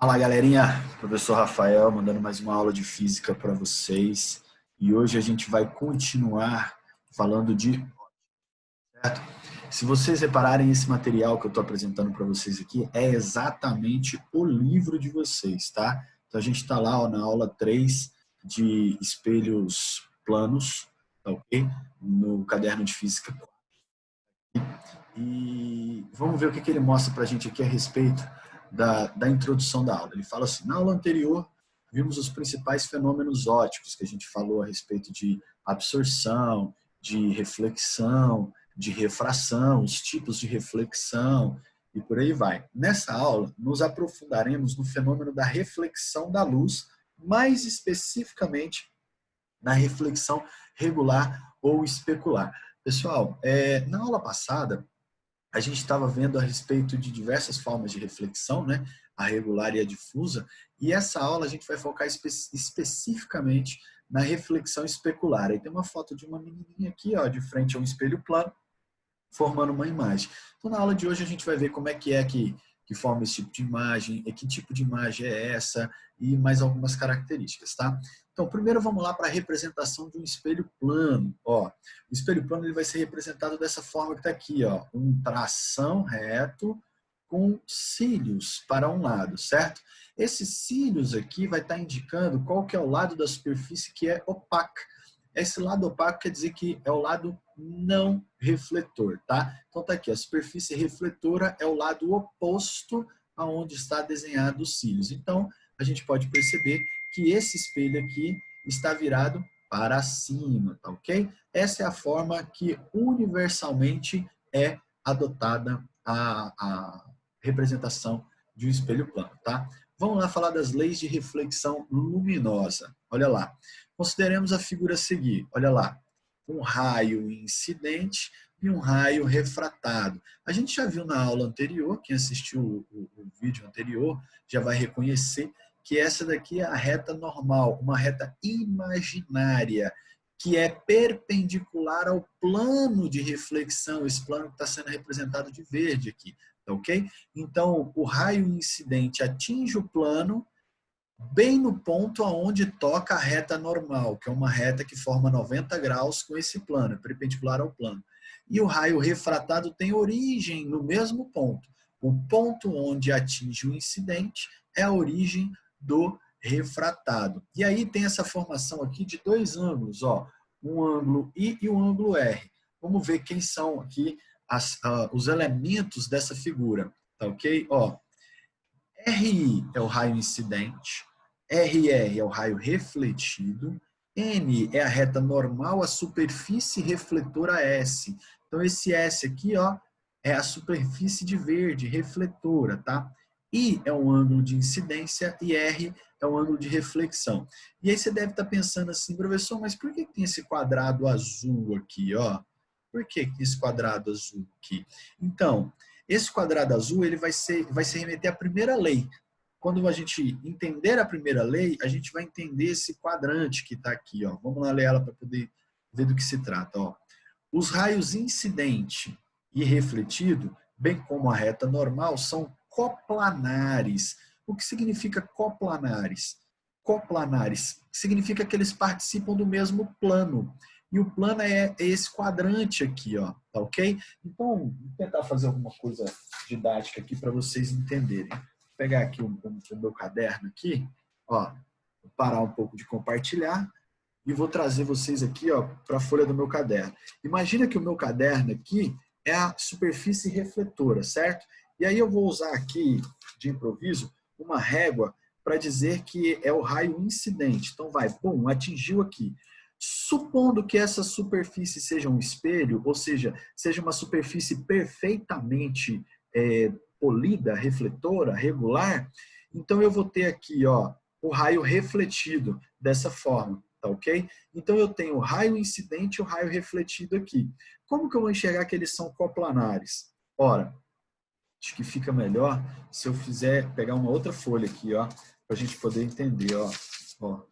Fala galerinha, professor Rafael mandando mais uma aula de física para vocês e hoje a gente vai continuar falando de, certo? Se vocês repararem, esse material que eu estou apresentando para vocês aqui é exatamente o livro de vocês, tá? Então a gente está lá ó, na aula 3 de espelhos planos, tá ok? No caderno de física 4. E vamos ver o que ele mostra para a gente aqui a respeito da introdução da aula. Ele fala assim, na aula anterior, vimos os principais fenômenos ópticos, que a gente falou a respeito de absorção, de reflexão, de refração, os tipos de reflexão e por aí vai. Nessa aula, nos aprofundaremos no fenômeno da reflexão da luz, mais especificamente na reflexão regular ou especular. Pessoal, na aula passada, a gente estava vendo a respeito de diversas formas de reflexão, né? A regular e a difusa, e essa aula a gente vai focar especificamente na reflexão especular. Aí tem uma foto de uma menininha aqui, ó, de frente a um espelho plano, formando uma imagem. Então, na aula de hoje, a gente vai ver como é que forma esse tipo de imagem, e que tipo de imagem é essa, e mais algumas características, tá? Então, primeiro vamos lá para a representação de um espelho plano. Ó, o espelho plano ele vai ser representado dessa forma que está aqui, ó, um tração reto com cílios para um lado, certo? Esses cílios aqui vai estar indicando qual que é o lado da superfície que é opaca. Esse lado opaco quer dizer que é o lado não refletor, tá? Então tá aqui, a superfície refletora é o lado oposto aonde está desenhado os cílios. Então, a gente pode perceber que esse espelho aqui está virado para cima, tá ok? Essa é a forma que universalmente é adotada a representação de um espelho plano, tá? Vamos lá falar das leis de reflexão luminosa. Olha lá. Consideremos a figura a seguir. Olha lá. Um raio incidente e um raio refratado. A gente já viu na aula anterior, quem assistiu o vídeo anterior já vai reconhecer que essa daqui é a reta normal, uma reta imaginária, que é perpendicular ao plano de reflexão, esse plano que está sendo representado de verde aqui, tá ok? Então, o raio incidente atinge o plano bem no ponto aonde toca a reta normal, que é uma reta que forma 90 graus com esse plano, perpendicular ao plano. E o raio refratado tem origem no mesmo ponto. O ponto onde atinge o incidente é a origem do refratado. E aí tem essa formação aqui de dois ângulos, ó, um ângulo I e um ângulo R. Vamos ver quem são aqui os elementos dessa figura, tá ok? Ó, RI é o raio incidente, RR é o raio refletido, N é a reta normal, a superfície refletora S. Então, esse S aqui, ó, é a superfície de verde, refletora, tá? I é um ângulo de incidência e R é um ângulo de reflexão. E aí você deve estar pensando assim, professor, mas por que tem esse quadrado azul aqui, ó? Por que tem esse quadrado azul aqui? Então, esse quadrado azul ele vai se remeter à primeira lei. Quando a gente entender a primeira lei, a gente vai entender esse quadrante que está aqui. Ó. Vamos lá ler ela para poder ver do que se trata. Ó. Os raios incidente e refletido, bem como a reta normal, são coplanares. O que significa coplanares? Coplanares significa que eles participam do mesmo plano. E o plano é esse quadrante aqui, ó, tá ok? Então, vou tentar fazer alguma coisa didática aqui para vocês entenderem. Vou pegar aqui o meu caderno aqui, ó, vou parar um pouco de compartilhar e vou trazer vocês aqui, ó, para a folha do meu caderno. Imagina que o meu caderno aqui é a superfície refletora, certo? E aí eu vou usar aqui, de improviso, uma régua para dizer que é o raio incidente. Então vai, pum, atingiu aqui. Supondo que essa superfície seja um espelho, ou seja, seja uma superfície perfeitamente polida, refletora, regular, então eu vou ter aqui, ó, o raio refletido dessa forma, tá ok? Então eu tenho o raio incidente e o raio refletido aqui. Como que eu vou enxergar que eles são coplanares? Ora, acho que fica melhor se eu fizer, pegar uma outra folha aqui, ó, para a gente poder entender, ó. Ó.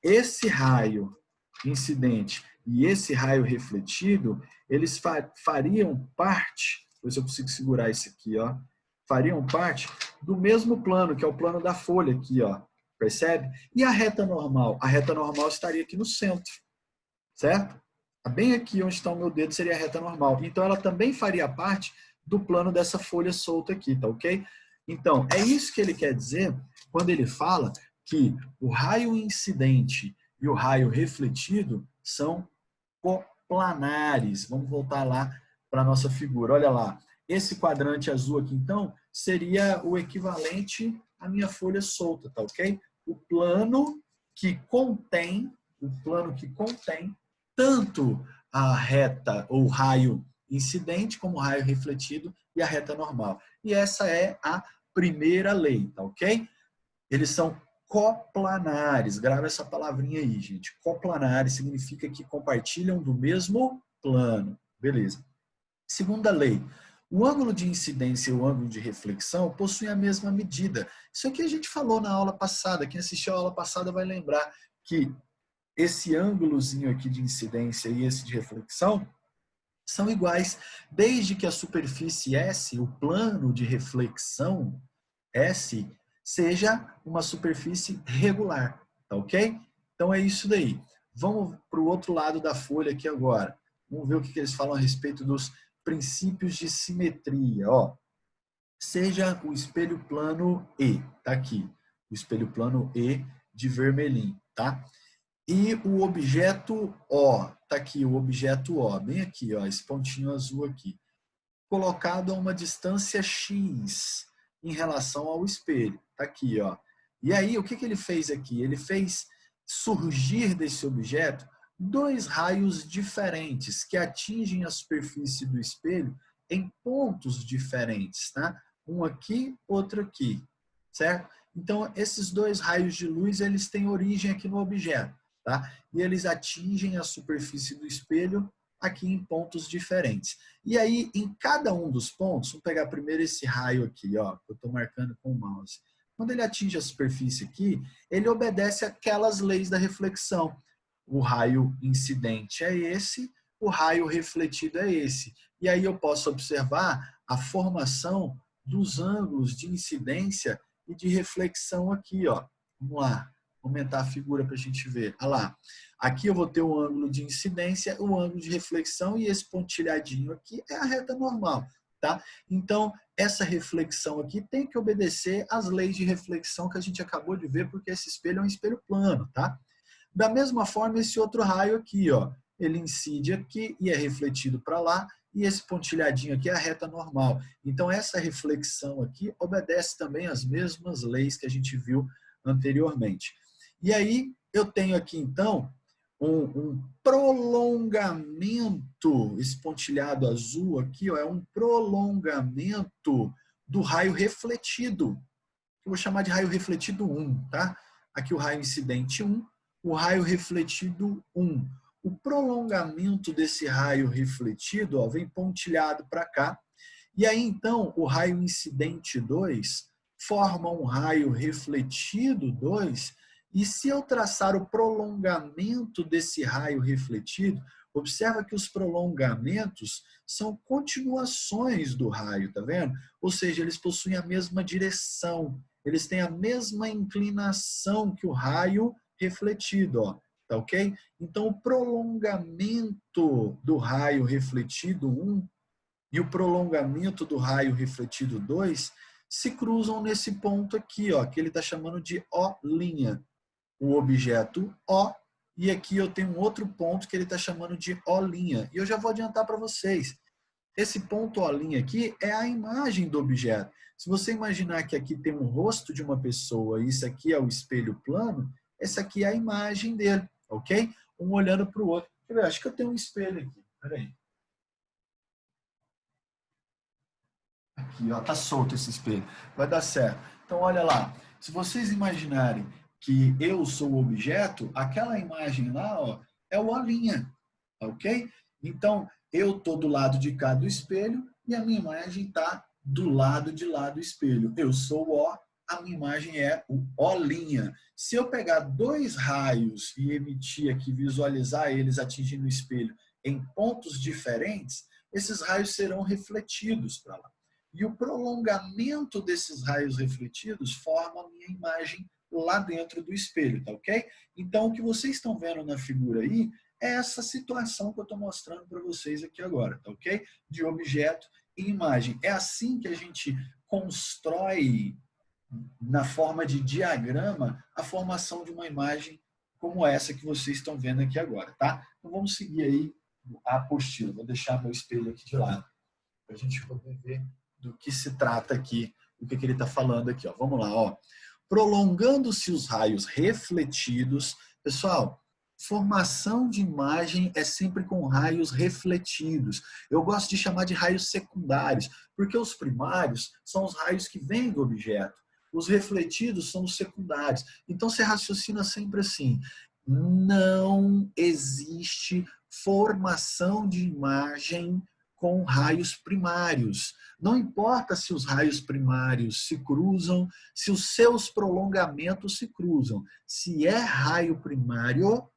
Esse raio incidente e esse raio refletido, eles fariam parte, se eu consigo segurar isso aqui, ó, fariam parte do mesmo plano, que é o plano da folha aqui, ó. Percebe? E a reta normal? A reta normal estaria aqui no centro, certo? Bem aqui onde está o meu dedo seria a reta normal. Então, ela também faria parte do plano dessa folha solta aqui, tá ok? Então, é isso que ele quer dizer quando ele fala que o raio incidente e o raio refletido são coplanares. Vamos voltar lá para a nossa figura. Olha lá, esse quadrante azul aqui, então, seria o equivalente à minha folha solta, tá ok? O plano que contém tanto a reta ou raio incidente como o raio refletido e a reta normal. E essa é a primeira lei, tá ok? Eles são coplanares. Grava essa palavrinha aí, gente. Coplanares significa que compartilham do mesmo plano. Beleza. Segunda lei. O ângulo de incidência e o ângulo de reflexão possuem a mesma medida. Isso aqui a gente falou na aula passada. Quem assistiu a aula passada vai lembrar que esse ângulozinho aqui de incidência e esse de reflexão são iguais, desde que a superfície S, o plano de reflexão S, seja uma superfície regular, tá ok? Então é isso daí. Vamos para o outro lado da folha aqui agora. Vamos ver o que eles falam a respeito dos princípios de simetria. Ó, seja o espelho plano E, tá aqui. O espelho plano E de vermelhinho, tá? E o objeto O, tá aqui o objeto O, bem aqui, ó, esse pontinho azul aqui, colocado a uma distância X em relação ao espelho, tá aqui, ó. E aí, o que ele fez aqui? Ele fez surgir desse objeto dois raios diferentes que atingem a superfície do espelho em pontos diferentes, tá? Um aqui, outro aqui, certo? Então, esses dois raios de luz, eles têm origem aqui no objeto, tá? E eles atingem a superfície do espelho aqui em pontos diferentes. E aí, em cada um dos pontos, vamos pegar primeiro esse raio aqui, ó, que eu estou marcando com o mouse. Quando ele atinge a superfície aqui, ele obedece àquelas leis da reflexão. O raio incidente é esse, o raio refletido é esse. E aí eu posso observar a formação dos ângulos de incidência e de reflexão aqui, ó. Vamos lá, aumentar a figura para a gente ver. Olha lá. Aqui eu vou ter o ângulo de incidência, o ângulo de reflexão e esse pontilhadinho aqui é a reta normal, tá? Então, essa reflexão aqui tem que obedecer às leis de reflexão que a gente acabou de ver, porque esse espelho é um espelho plano, tá? Da mesma forma, esse outro raio aqui, ó, ele incide aqui e é refletido para lá, e esse pontilhadinho aqui é a reta normal. Então, essa reflexão aqui obedece também às mesmas leis que a gente viu anteriormente. E aí, eu tenho aqui, então, um prolongamento, esse pontilhado azul aqui, ó, é um prolongamento do raio refletido. Eu vou chamar de raio refletido 1, tá? Aqui o raio incidente 1, o raio refletido 1. O prolongamento desse raio refletido, ó, vem pontilhado para cá. E aí, então, o raio incidente 2 forma um raio refletido 2. E se eu traçar o prolongamento desse raio refletido, observa que os prolongamentos são continuações do raio, tá vendo? Ou seja, eles possuem a mesma direção, eles têm a mesma inclinação que o raio refletido, ó, tá ok? Então, o prolongamento do raio refletido 1 e o prolongamento do raio refletido 2 se cruzam nesse ponto aqui, ó, que ele está chamando de O'. O objeto O, e aqui eu tenho um outro ponto que ele está chamando de O'. E eu já vou adiantar para vocês. Esse ponto O' aqui é a imagem do objeto. Se você imaginar que aqui tem um rosto de uma pessoa e isso aqui é o espelho plano, essa aqui é a imagem dele, ok? Um olhando para o outro. Eu acho que eu tenho um espelho aqui. Peraí. Aqui, ó, tá solto esse espelho. Vai dar certo. Então, olha lá. Se vocês imaginarem que eu sou o objeto, aquela imagem lá, ó, é o O', ok? Então, eu estou do lado de cá do espelho e a minha imagem está do lado de lá do espelho. Eu sou o O, a minha imagem é o O'. Se eu pegar dois raios e emitir aqui, visualizar eles atingindo o espelho em pontos diferentes, esses raios serão refletidos para lá. e o prolongamento desses raios refletidos forma a minha imagem lá dentro do espelho, tá ok? Então, o que vocês estão vendo na figura aí é essa situação que eu estou mostrando para vocês aqui agora, tá ok? De objeto e imagem. É assim que a gente constrói, na forma de diagrama, a formação de uma imagem como essa que vocês estão vendo aqui agora, tá? Então, vamos seguir aí a apostila. Vou deixar meu espelho aqui de lado, para a gente poder ver do que se trata aqui, o que ele está falando aqui. Ó. Vamos lá, ó. Prolongando-se os raios refletidos. Pessoal, formação de imagem é sempre com raios refletidos. Eu gosto de chamar de raios secundários, porque os primários são os raios que vêm do objeto. Os refletidos são os secundários. Então, você raciocina sempre assim. Não existe formação de imagem com raios primários. Não importa se os raios primários se cruzam, se os seus prolongamentos se cruzam. Se é raio primário,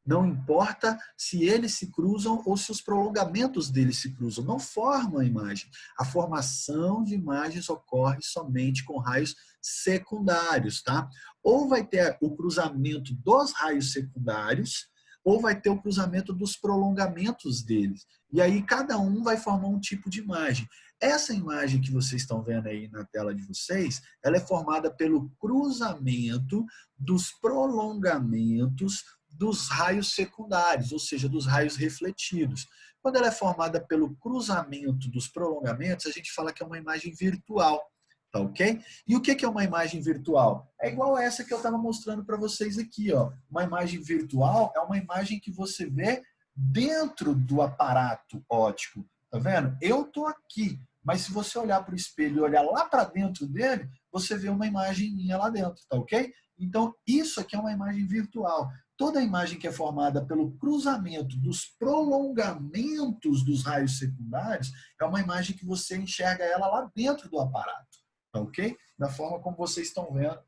não importa se eles se cruzam ou se os prolongamentos deles se cruzam. Não formam a imagem. A formação de imagens ocorre somente com raios secundários, tá? Ou vai ter o cruzamento dos raios secundários, ou vai ter o cruzamento dos prolongamentos deles. E aí cada um vai formar um tipo de imagem. Essa imagem que vocês estão vendo aí na tela de vocês, ela é formada pelo cruzamento dos prolongamentos dos raios secundários, ou seja, dos raios refletidos. Quando ela é formada pelo cruzamento dos prolongamentos, a gente fala que é uma imagem virtual. Tá ok? E o que é uma imagem virtual? É igual essa que eu estava mostrando para vocês aqui. Ó. Uma imagem virtual é uma imagem que você vê dentro do aparato óptico. Tá vendo? Eu estou aqui, mas se você olhar para o espelho e olhar lá para dentro dele, você vê uma imagem minha lá dentro. Tá ok? Então, isso aqui é uma imagem virtual. Toda imagem que é formada pelo cruzamento dos prolongamentos dos raios secundários é uma imagem que você enxerga ela lá dentro do aparato. Ok? Da forma como vocês estão vendo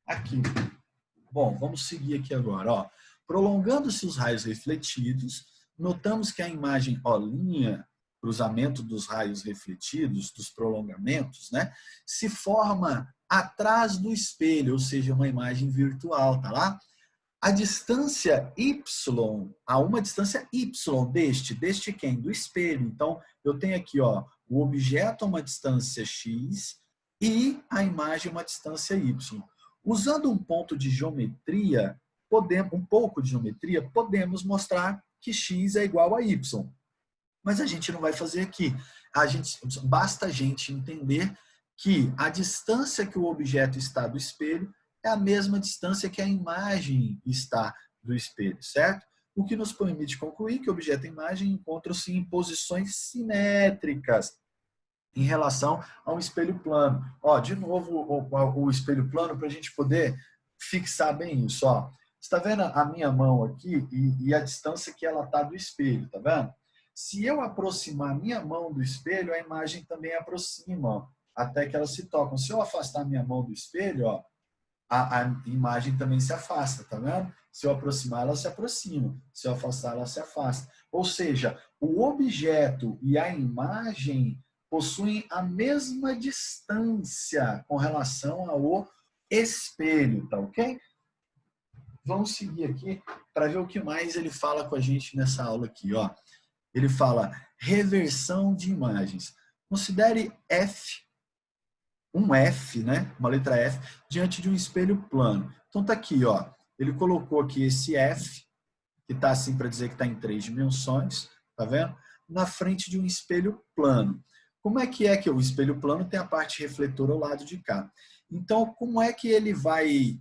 aqui. Bom, vamos seguir aqui agora. Ó. Prolongando-se os raios refletidos, notamos que a imagem, ó, linha, cruzamento dos raios refletidos, dos prolongamentos, né, se forma atrás do espelho, ou seja, uma imagem virtual, tá lá? A distância y, há uma distância y deste quem? Do espelho. Então, eu tenho aqui, ó, o objeto a uma distância x e a imagem a uma distância y. Usando um pouco de geometria, podemos mostrar que x é igual a y. Mas a gente não vai fazer aqui. Basta a gente entender que a distância que o objeto está do espelho é a mesma distância que a imagem está do espelho, certo? O que nos permite concluir que o objeto e a imagem encontram-se em posições simétricas em relação a um espelho plano. Ó, de novo o espelho plano para a gente poder fixar bem isso. Ó. Você está vendo a minha mão aqui e a distância que ela está do espelho, tá vendo? Se eu aproximar a minha mão do espelho, a imagem também aproxima, ó, até que elas se tocam. Se eu afastar a minha mão do espelho, ó, a imagem também se afasta, tá vendo? Se eu aproximar, ela se aproxima. Se eu afastar, ela se afasta. Ou seja, o objeto e a imagem possuem a mesma distância com relação ao espelho, tá ok? Vamos seguir aqui para ver o que mais ele fala com a gente nessa aula aqui, ó. Ele fala reversão de imagens. Considere F, um F, né? Uma letra F, diante de um espelho plano. Então tá aqui, ó. Ele colocou aqui esse F, que tá assim para dizer que está em 3 dimensões, tá vendo? Na frente de um espelho plano. Como é que o espelho plano tem a parte refletora ao lado de cá? Então, como é que ele vai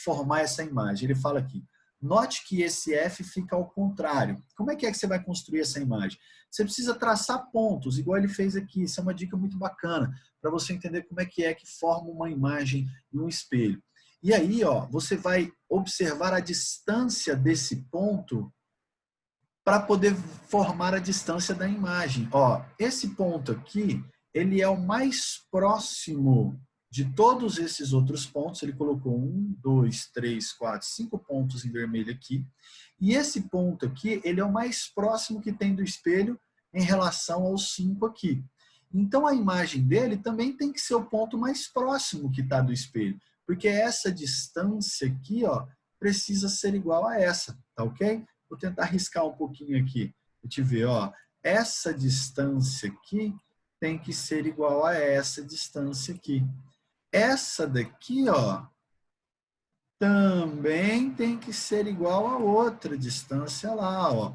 formar essa imagem? Ele fala aqui, note que esse F fica ao contrário. Como é que você vai construir essa imagem? Você precisa traçar pontos, igual ele fez aqui. Isso é uma dica muito bacana, para você entender como é que forma uma imagem em um espelho. E aí, ó, você vai observar a distância desse ponto para poder formar a distância da imagem. Ó, esse ponto aqui, ele é o mais próximo de todos esses outros pontos. Ele colocou 1, 2, 3, 4, 5 pontos em vermelho aqui. E esse ponto aqui, ele é o mais próximo que tem do espelho em relação aos 5 aqui. Então a imagem dele também tem que ser o ponto mais próximo que está do espelho, porque essa distância aqui, ó, precisa ser igual a essa, tá ok? Vou tentar riscar um pouquinho aqui, para te ver, ó. Essa distância aqui tem que ser igual a essa distância aqui. Essa daqui, ó, também tem que ser igual a outra distância lá, ó.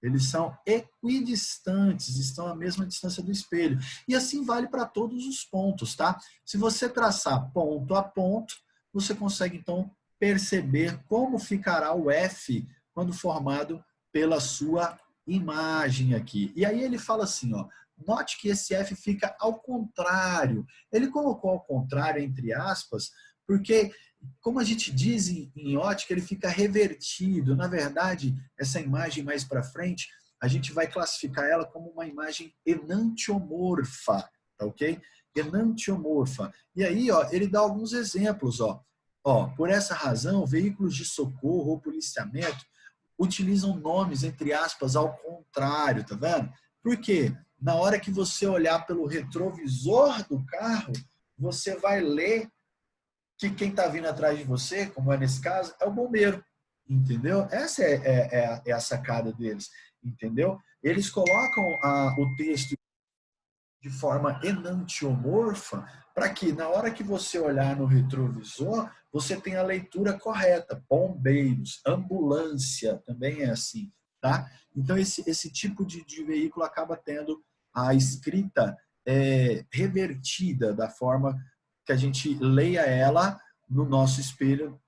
Eles são equidistantes, estão à mesma distância do espelho. E assim vale para todos os pontos, tá? Se você traçar ponto a ponto, você consegue, então, perceber como ficará o F quando formado pela sua imagem aqui. E aí ele fala assim, ó, note que esse F fica ao contrário. Ele colocou ao contrário, entre aspas, porque como a gente diz em ótica, ele fica revertido. Na verdade, essa imagem mais para frente, a gente vai classificar ela como uma imagem enantiomorfa, tá ok? Enantiomorfa. E aí, ó, ele dá alguns exemplos, ó. Ó, por essa razão, veículos de socorro ou policiamento utilizam nomes, entre aspas, ao contrário, tá vendo? Por quê? Na hora que você olhar pelo retrovisor do carro, você vai ler que quem está vindo atrás de você, como é nesse caso, é o bombeiro, entendeu? Essa é a sacada deles, entendeu? Eles colocam o texto de forma enantiomorfa para que, na hora que você olhar no retrovisor, você tenha a leitura correta. Bombeiros, ambulância, também é assim, tá? Então, esse tipo de veículo acaba tendo a escrita revertida da forma que a gente leia ela no nosso espelho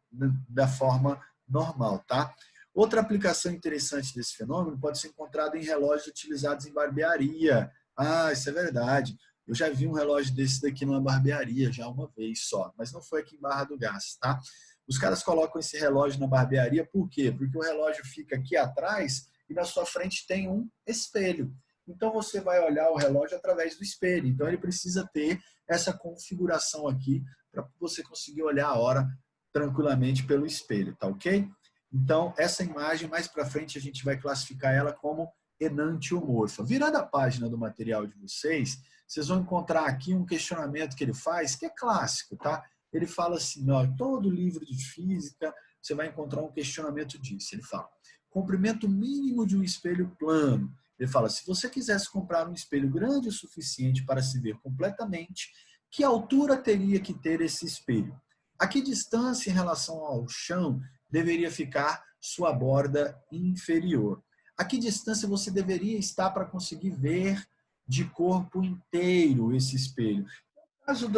da forma normal, tá? Outra aplicação interessante desse fenômeno pode ser encontrada em relógios utilizados em barbearia. Ah, isso é verdade. Eu já vi um relógio desse daqui numa barbearia já uma vez só, mas não foi aqui em Barra do Garças, tá? Os caras colocam esse relógio na barbearia por quê? Porque o relógio fica aqui atrás e na sua frente tem um espelho. Então você vai olhar o relógio através do espelho. Então ele precisa ter essa configuração aqui para você conseguir olhar a hora tranquilamente pelo espelho, tá ok? Então essa imagem mais para frente a gente vai classificar ela como enantiomorfa. Virando a página do material de vocês, vocês vão encontrar aqui um questionamento que ele faz, que é clássico, tá? Ele fala assim, ó, todo livro de física, você vai encontrar um questionamento disso. Ele fala, comprimento mínimo de um espelho plano. Ele fala, se você quisesse comprar um espelho grande o suficiente para se ver completamente, que altura teria que ter esse espelho? A que distância em relação ao chão deveria ficar sua borda inferior? A que distância você deveria estar para conseguir ver de corpo inteiro esse espelho? No caso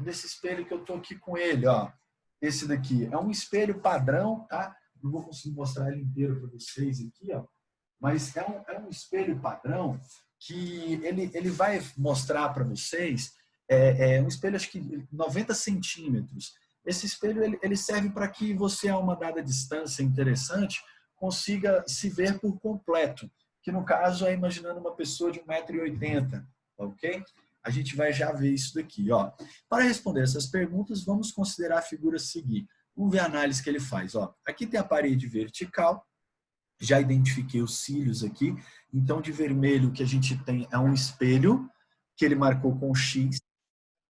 desse espelho que eu estou aqui com ele, ó, esse daqui, é um espelho padrão, tá? Não vou conseguir mostrar ele inteiro para vocês aqui, ó, mas é um espelho padrão que ele vai mostrar para vocês, um espelho acho que 90 centímetros. Esse espelho ele serve para que você, a uma dada distância interessante, consiga se ver por completo, que no caso é imaginando uma pessoa de 1,80 m, ok? A gente vai já ver isso daqui, ó. Para responder essas perguntas, vamos considerar a figura a seguir. Vamos ver a análise que ele faz, ó. Aqui tem a parede vertical, já identifiquei os cílios aqui, então de vermelho o que a gente tem é um espelho, que ele marcou com X,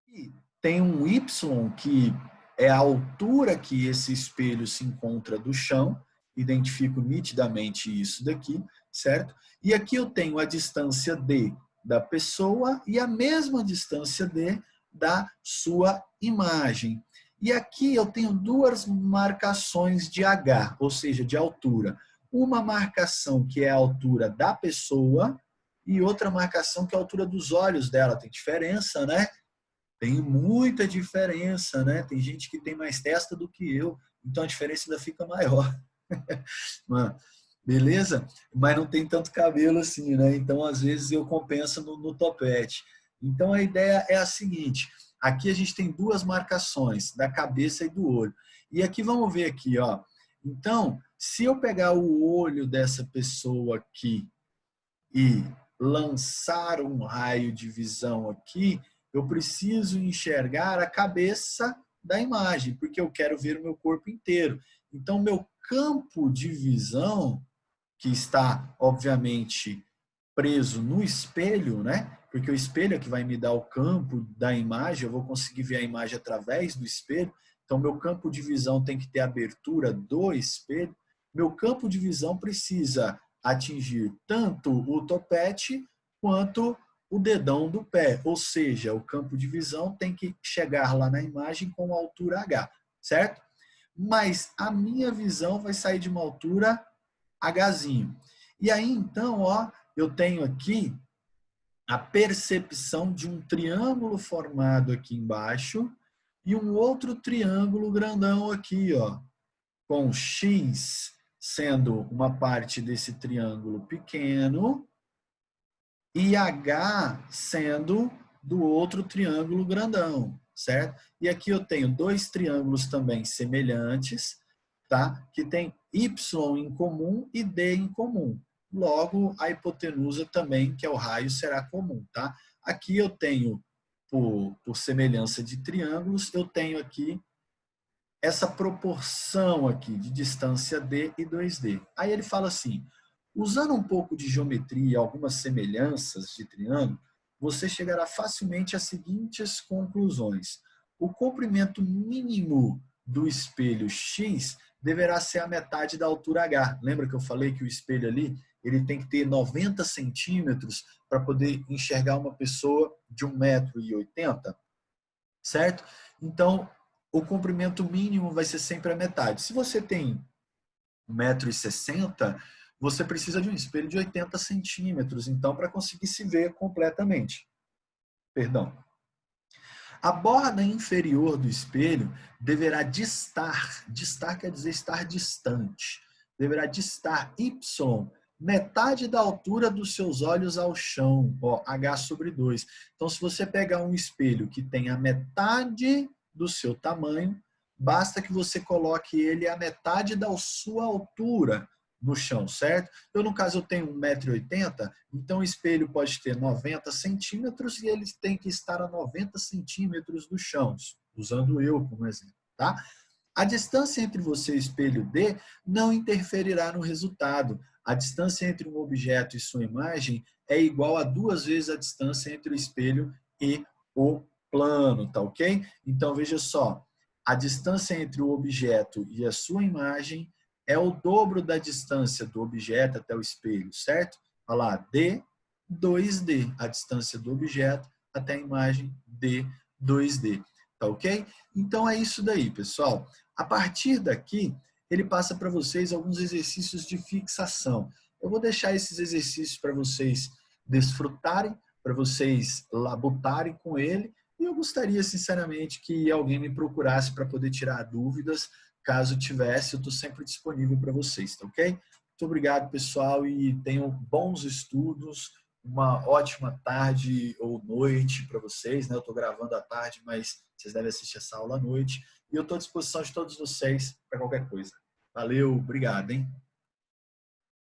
e tem um Y, que é a altura que esse espelho se encontra do chão, identifico nitidamente isso daqui, certo? E aqui eu tenho a distância D da pessoa e a mesma distância D da sua imagem. E aqui eu tenho duas marcações de H, ou seja, de altura. Uma marcação que é a altura da pessoa e outra marcação que é a altura dos olhos dela. Tem diferença, né? Tem muita diferença, né? Tem gente que tem mais testa do que eu, então a diferença ainda fica maior. Beleza? Mas não tem tanto cabelo assim, né? Então, às vezes, eu compenso no topete. Então, a ideia é a seguinte. Aqui a gente tem duas marcações, da cabeça e do olho. E aqui, vamos ver aqui, ó. Então, se eu pegar o olho dessa pessoa aqui e lançar um raio de visão aqui, eu preciso enxergar a cabeça da imagem, porque eu quero ver o meu corpo inteiro. Então, meu campo de visão, que está, obviamente, preso no espelho, né? porque o espelho é que vai me dar o campo da imagem, eu vou conseguir ver a imagem através do espelho, então meu campo de visão tem que ter abertura do espelho, meu campo de visão precisa atingir tanto o topete quanto o dedão do pé, ou seja, o campo de visão tem que chegar lá na imagem com a altura H, certo? Mas a minha visão vai sair de uma altura Hzinho. E aí, então, ó, eu tenho aqui a percepção de um triângulo formado aqui embaixo e um outro triângulo grandão aqui, ó, com X sendo uma parte desse triângulo pequeno e H sendo do outro triângulo grandão, certo? E aqui eu tenho dois triângulos também semelhantes, tá? Que tem Y em comum e D em comum. Logo, a hipotenusa também, que é o raio, será comum, tá? Aqui eu tenho, por semelhança de triângulos, eu tenho aqui essa proporção aqui de distância D e 2D. Aí ele fala assim, usando um pouco de geometria e algumas semelhanças de triângulo, você chegará facilmente às seguintes conclusões. O comprimento mínimo do espelho X deverá ser a metade da altura H. Lembra que eu falei que o espelho ali ele tem que ter 90 centímetros para poder enxergar uma pessoa de 1,80 m, certo? Então, o comprimento mínimo vai ser sempre a metade. Se você tem 1,60 m, você precisa de um espelho de 80 centímetros, então, para conseguir se ver completamente. Perdão. A borda inferior do espelho deverá distar quer dizer estar distante, deverá distar Y, metade da altura dos seus olhos ao chão, ó, H/2. Então, se você pegar um espelho que tem a metade do seu tamanho, basta que você coloque ele a metade da sua altura no chão, certo? Eu, no caso, eu tenho 1,80 m, então o espelho pode ter 90 centímetros e ele tem que estar a 90 centímetros do chão, usando eu como exemplo, tá? A distância entre você e o espelho D não interferirá no resultado. A distância entre um objeto e sua imagem é igual a 2 vezes a distância entre o espelho e o plano, tá ok? Então, veja só, a distância entre o objeto e a sua imagem é o dobro da distância do objeto até o espelho, certo? Olha lá, D, 2D, a distância do objeto até a imagem D, 2D, tá ok? Então é isso daí, pessoal. A partir daqui, ele passa para vocês alguns exercícios de fixação. Eu vou deixar esses exercícios para vocês desfrutarem, para vocês labutarem com ele, e eu gostaria, sinceramente, que alguém me procurasse para poder tirar dúvidas. Caso tivesse, eu estou sempre disponível para vocês, tá ok? Muito obrigado, pessoal, e tenham bons estudos, uma ótima tarde ou noite para vocês, né? Eu estou gravando à tarde, mas vocês devem assistir essa aula à noite. E eu estou à disposição de todos vocês para qualquer coisa. Valeu, obrigado, hein?